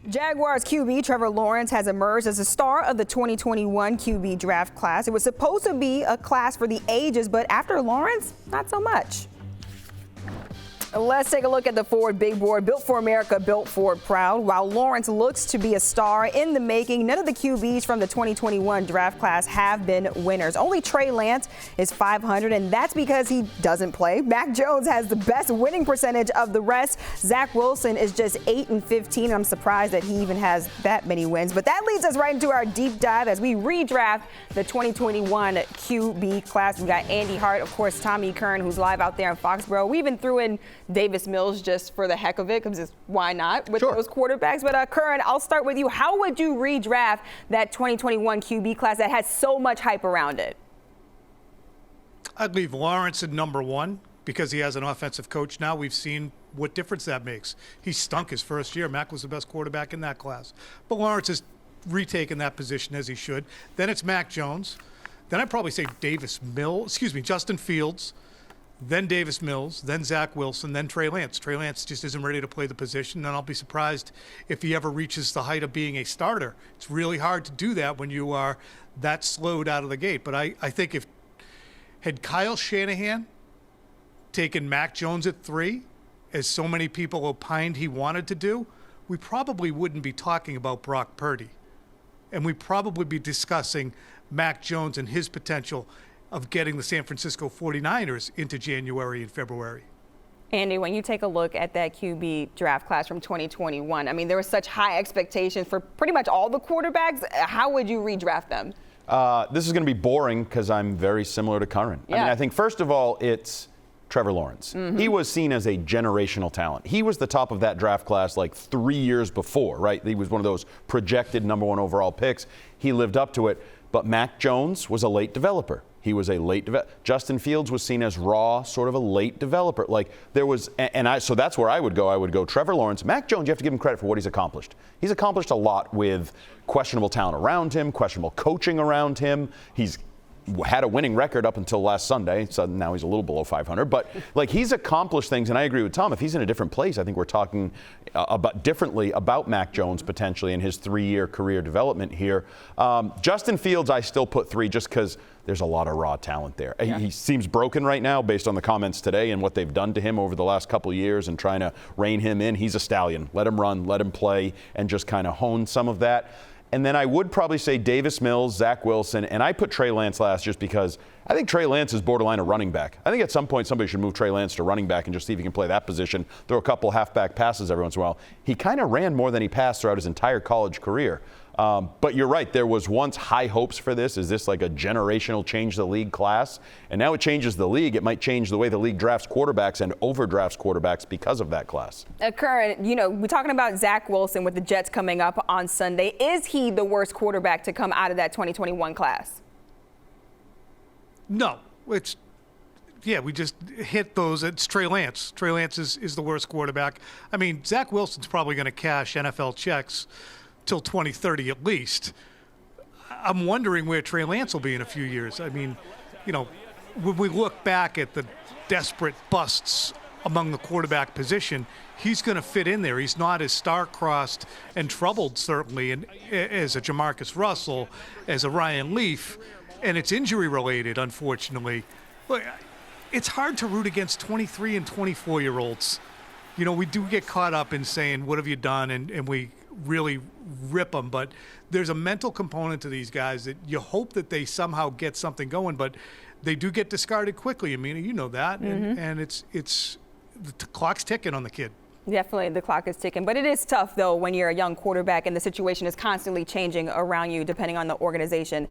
Jaguars QB Trevor Lawrence has emerged as the star of the 2021 QB draft class. It was supposed to be a class for the ages, but after Lawrence, not so much. Let's take a look at the Ford big board. Built for America, built Ford proud. While Lawrence looks to be a star in the making, none of the QBs from the 2021 draft class have been winners. Only Trey Lance is 500, and that's because he doesn't play. Mac Jones has the best winning percentage of the rest. Zach Wilson is just 8-15. I'm surprised that he even has that many wins. But that leads us right into our deep dive as we redraft the 2021 QB class. We got Andy Hart, of course, Tommy Curran, who's live out there in Foxborough. We even threw in Davis Mills just for the heck of it, because why not with those quarterbacks? But Curran, I'll start with you. How would you redraft that 2021 QB class that has so much hype around it? I'd leave Lawrence at number one because he has an offensive coach now. We've seen what difference that makes. He stunk his first year. Mac was the best quarterback in that class. But Lawrence has retaken that position as he should. Then it's Mac Jones. Then I'd probably say Justin Fields. Then Davis Mills, then Zach Wilson, then Trey Lance. Trey Lance just isn't ready to play the position, and I'll be surprised if he ever reaches the height of being a starter. It's really hard to do that when you are that slowed out of the gate. But I think had Kyle Shanahan taken Mac Jones at 3, as so many people opined he wanted to do, we probably wouldn't be talking about Brock Purdy. And we'd probably be discussing Mac Jones and his potential of getting the San Francisco 49ers into January and February. Andy, when you take a look at that QB draft class from 2021, I mean, there were such high expectations for pretty much all the quarterbacks. How would you redraft them? This is going to be boring because I'm very similar to Curran. Yeah. I mean, I think, first of all, it's Trevor Lawrence. Mm-hmm. He was seen as a generational talent. He was the top of that draft class like 3 years before, right? He was one of those projected number 1 overall picks. He lived up to it. But Mac Jones was a late developer. He was a late developer. Justin Fields was seen as raw, sort of a late developer. Like there was, so that's where I would go. I would go Trevor Lawrence. Mac Jones, you have to give him credit for what he's accomplished. He's accomplished a lot with questionable talent around him, questionable coaching around him. He's had a winning record up until last Sunday, so now he's a little below 500. But like he's accomplished things, and I agree with Tom. If he's in a different place, I think we're talking differently about Mac Jones potentially in his 3-year career development here. Justin Fields, I still put 3 just because there's a lot of raw talent there. Yeah. He seems broken right now based on the comments today and what they've done to him over the last couple of years and trying to rein him in. He's a stallion. Let him run, let him play, and just kind of hone some of that. And then I would probably say Davis Mills, Zach Wilson, and I put Trey Lance last just because I think Trey Lance is borderline a running back. I think at some point somebody should move Trey Lance to running back and just see if he can play that position, throw a couple halfback passes every once in a while. He kind of ran more than he passed throughout his entire college career. But you're right, there was once high hopes for this. Is this like a generational change the league class? And now it changes the league. It might change the way the league drafts quarterbacks and overdrafts quarterbacks because of that class. Curran, we're talking about Zach Wilson with the Jets coming up on Sunday. Is he the worst quarterback to come out of that 2021 class? No. We just hit those. It's Trey Lance. Trey Lance is the worst quarterback. I mean, Zach Wilson's probably going to cash NFL checks till 2030 at least. I'm wondering where Trey Lance will be in a few years. I mean, when we look back at the desperate busts among the quarterback position, he's going to fit in there. He's not as star-crossed and troubled, certainly, as a Jamarcus Russell, as a Ryan Leaf, and it's injury-related, unfortunately. Look, it's hard to root against 23 and 24-year-olds. We do get caught up in saying, what have you done, and we really rip them, but there's a mental component to these guys that you hope that they somehow get something going, but they do get discarded quickly. Amina, you know that, mm-hmm. and it's the clock's ticking on the kid. Definitely, the clock is ticking, but it is tough though when you're a young quarterback and the situation is constantly changing around you depending on the organization.